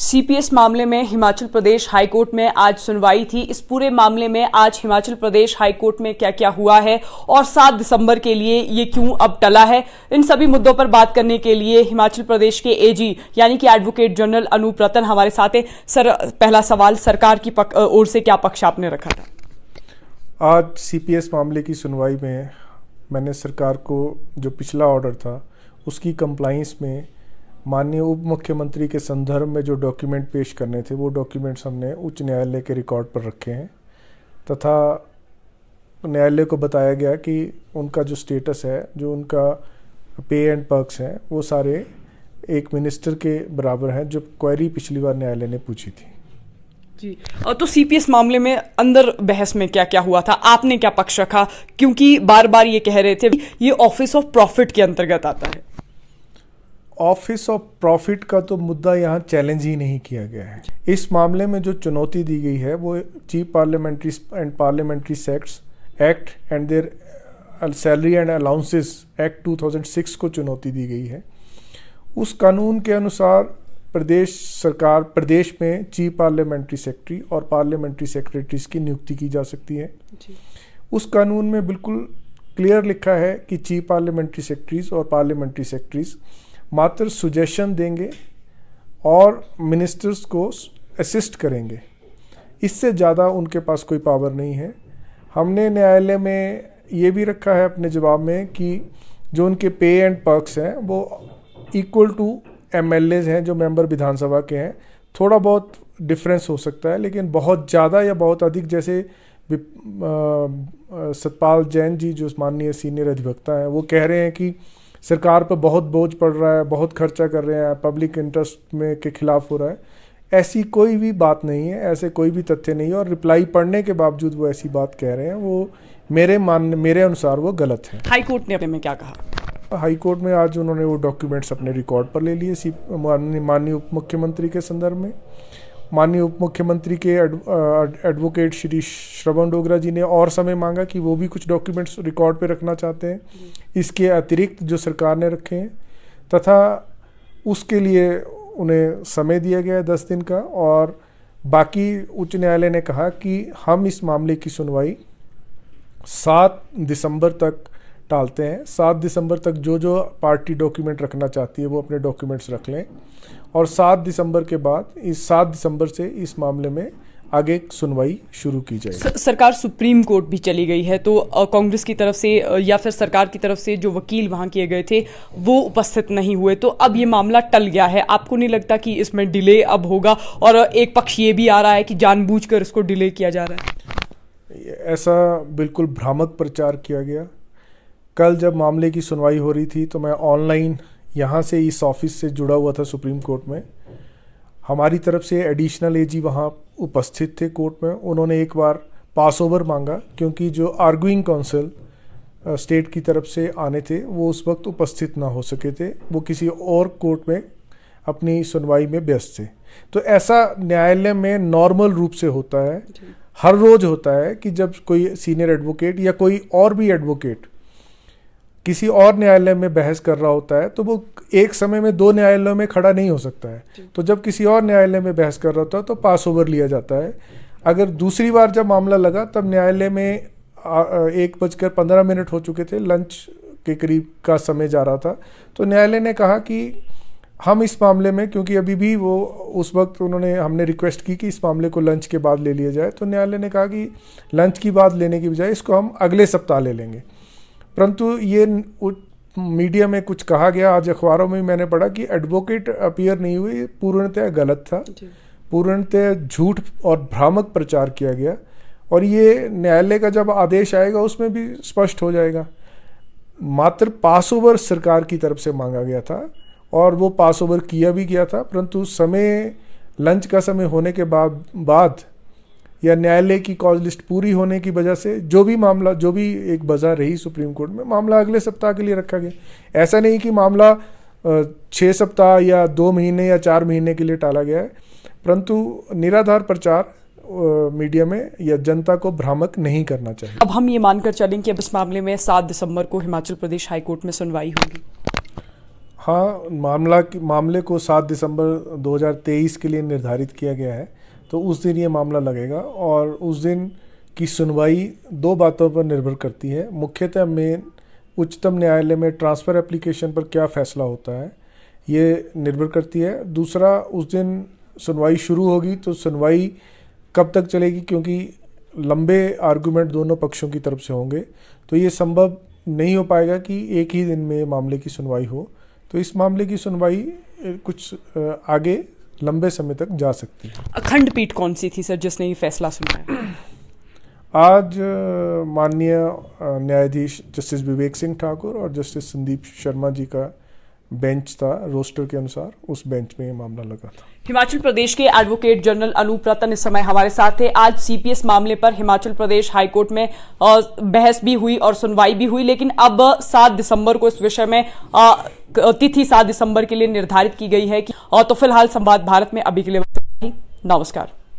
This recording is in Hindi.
सीपीएस मामले में हिमाचल प्रदेश हाईकोर्ट में आज सुनवाई थी। इस पूरे मामले में आज हिमाचल प्रदेश हाईकोर्ट में क्या क्या हुआ है और 7 दिसंबर के लिए ये क्यों अब टला है, इन सभी मुद्दों पर बात करने के लिए हिमाचल प्रदेश के एजी यानी कि एडवोकेट जनरल अनूप रतन हमारे साथ है। सर, पहला सवाल, सरकार की ओर से क्या पक्ष आपने रखा था? आज सीपीएस मामले की सुनवाई में मैंने सरकार को जो पिछला ऑर्डर था उसकी कंप्लाइंस में माननीय उप मुख्यमंत्री के संदर्भ में जो डॉक्यूमेंट पेश करने थे वो डॉक्यूमेंट्स हमने उच्च न्यायालय के रिकॉर्ड पर रखे हैं तथा न्यायालय को बताया गया कि उनका जो स्टेटस है, जो उनका पे एंड पर्क्स हैं, वो सारे एक मिनिस्टर के बराबर हैं, जो क्वेरी पिछली बार न्यायालय ने पूछी थी। जी, तो सीपीएस मामले में अंदर बहस में क्या क्या हुआ था, आपने क्या पक्ष रखा? क्योंकि बार बार ये कह रहे थे ये ऑफिस ऑफ प्रॉफिट के अंतर्गत आता है। ऑफिस ऑफ प्रॉफिट का तो मुद्दा यहाँ चैलेंज ही नहीं किया गया है। इस मामले में जो चुनौती दी गई है वो chief parliamentary and parliamentary sects act and there salary and allowances act 2006 को चुनौती दी गई है। उस कानून के अनुसार प्रदेश सरकार प्रदेश में चीफ पार्लियामेंट्री सेक्रेटरी और पार्लियामेंट्री सेक्रेटरीज की नियुक्ति की जा सकती है। उस कानून में बिल्कुल क्लियर लिखा है कि चीफ पार्लियामेंट्री सेक्रेटरीज और पार्लियामेंट्री सेक्रेटरीज मात्र सुजेशन देंगे और मिनिस्टर्स को असिस्ट करेंगे, इससे ज़्यादा उनके पास कोई पावर नहीं है। हमने न्यायालय में ये भी रखा है अपने जवाब में कि जो उनके पे एंड पर्क्स हैं वो इक्वल टू एमएलएज हैं जो मेंबर विधानसभा के हैं। थोड़ा बहुत डिफरेंस हो सकता है, लेकिन बहुत ज़्यादा या बहुत अधिक, जैसे सतपाल जैन जी जो माननीय सीनियर अधिवक्ता हैं वो कह रहे हैं कि सरकार पर बहुत बोझ पड़ रहा है, बहुत खर्चा कर रहे हैं, पब्लिक इंटरेस्ट में के खिलाफ हो रहा है। ऐसी कोई भी बात नहीं है, ऐसे कोई भी तथ्य नहीं है और रिप्लाई पढ़ने के बावजूद वो ऐसी बात कह रहे हैं, वो मेरे अनुसार वो गलत है। हाईकोर्ट ने अपने में क्या कहा? हाईकोर्ट में आज उन्होंने वो डॉक्यूमेंट्स अपने रिकॉर्ड पर ले लिए माननीय उप मुख्यमंत्री के संदर्भ में। माननीय उप मुख्यमंत्री के एडवोकेट श्री श्रवण डोगरा जी ने और समय मांगा कि वो भी कुछ डॉक्यूमेंट्स रिकॉर्ड पे रखना चाहते हैं, इसके अतिरिक्त जो सरकार ने रखे हैं, तथा उसके लिए उन्हें समय दिया गया है 10 दिन का। और बाकी उच्च न्यायालय ने कहा कि हम इस मामले की सुनवाई 7 दिसंबर तक टालते हैं। 7 दिसंबर तक जो जो पार्टी डॉक्यूमेंट रखना चाहती है वो अपने डॉक्यूमेंट्स रख लें और 7 दिसंबर के बाद 7 दिसंबर से इस मामले में आगे सुनवाई शुरू की जाएगी। सरकार सुप्रीम कोर्ट भी चली गई है, तो कांग्रेस की तरफ से या फिर सरकार की तरफ से जो वकील वहां किए गए थे वो उपस्थित नहीं हुए, तो अब ये मामला टल गया है। आपको नहीं लगता कि इसमें डिले अब होगा? और एक पक्ष ये भी आ रहा है कि जानबूझकर इसको डिले किया जा रहा है। ऐसा बिल्कुल भ्रामक प्रचार किया गया। कल जब मामले की सुनवाई हो रही थी तो मैं ऑनलाइन यहाँ से इस ऑफिस से जुड़ा हुआ था सुप्रीम कोर्ट में। हमारी तरफ से एडिशनल एजी वहाँ उपस्थित थे कोर्ट में। उन्होंने एक बार पास ओवर मांगा क्योंकि जो आर्गुइंग काउंसिल स्टेट की तरफ से आने थे वो उस वक्त उपस्थित ना हो सके थे, वो किसी और कोर्ट में अपनी सुनवाई में व्यस्त थे। तो ऐसा न्यायालय में नॉर्मल रूप से होता है, हर रोज होता है कि जब कोई सीनियर एडवोकेट या कोई और भी एडवोकेट किसी और न्यायालय में बहस कर रहा होता है तो वो एक समय में 2 न्यायालयों में खड़ा नहीं हो सकता है। तो जब किसी और न्यायालय में बहस कर रहा होता है तो पास ओवर लिया जाता है। अगर दूसरी बार जब मामला लगा तब न्यायालय में 1:15 हो चुके थे, लंच के करीब का समय जा रहा था, तो न्यायालय ने कहा कि हम इस मामले में, क्योंकि अभी भी वो उस वक्त हमने रिक्वेस्ट की कि इस मामले को लंच के बाद ले लिया जाए, तो न्यायालय ने कहा कि लंच की बात लेने की बजाय इसको हम अगले सप्ताह ले लेंगे। परंतु ये मीडिया में कुछ कहा गया, आज अखबारों में मैंने पढ़ा कि एडवोकेट अपीयर नहीं हुए, पूर्णतः गलत था, पूर्णतः झूठ और भ्रामक प्रचार किया गया। और ये न्यायालय का जब आदेश आएगा उसमें भी स्पष्ट हो जाएगा। मात्र पास ओवर सरकार की तरफ से मांगा गया था और वो पास ओवर किया भी गया था, परंतु समय लंच का समय होने के बाद या न्यायालय की कॉज लिस्ट पूरी होने की वजह से जो भी एक वजह रही सुप्रीम कोर्ट में, मामला अगले सप्ताह के लिए रखा गया। ऐसा नहीं कि मामला 6 सप्ताह या 2 महीने या 4 महीने के लिए टाला गया है, परंतु निराधार प्रचार मीडिया में या जनता को भ्रामक नहीं करना चाहिए। अब हम ये मानकर चलें कि अब इस मामले में 7 दिसंबर को हिमाचल प्रदेश हाईकोर्ट में सुनवाई होगी। हाँ, मामले को 7 दिसंबर 2023 के लिए निर्धारित किया गया है। तो उस दिन ये मामला लगेगा और उस दिन की सुनवाई दो बातों पर निर्भर करती है। मुख्यतः मेन उच्चतम न्यायालय में ट्रांसफ़र एप्लीकेशन पर क्या फ़ैसला होता है, ये निर्भर करती है। दूसरा, उस दिन सुनवाई शुरू होगी तो सुनवाई कब तक चलेगी, क्योंकि लंबे आर्गूमेंट दोनों पक्षों की तरफ से होंगे, तो ये संभव नहीं हो पाएगा कि एक ही दिन में मामले की सुनवाई हो। तो इस मामले की सुनवाई कुछ आगे लंबे समय तक जा सकती है। अखंड पीठ कौन सी थी सर जिसने ये फैसला सुनाया? आज माननीय न्यायाधीश जस्टिस विवेक सिंह ठाकुर और जस्टिस संदीप शर्मा जी का बेंच था, रोस्टर के अनुसार उस बेंच में ये मामला लगा था। हिमाचल प्रदेश के एडवोकेट जनरल अनूप रतन इस समय हमारे साथ थे। आज सीपीएस मामले पर हिमाचल प्रदेश हाईकोर्ट में बहस भी हुई और सुनवाई भी हुई, लेकिन अब 7 दिसंबर को इस विषय में तिथि 7 दिसंबर के लिए निर्धारित की गई है। तो फिलहाल संवाद भारत में अभी के लिए नमस्कार।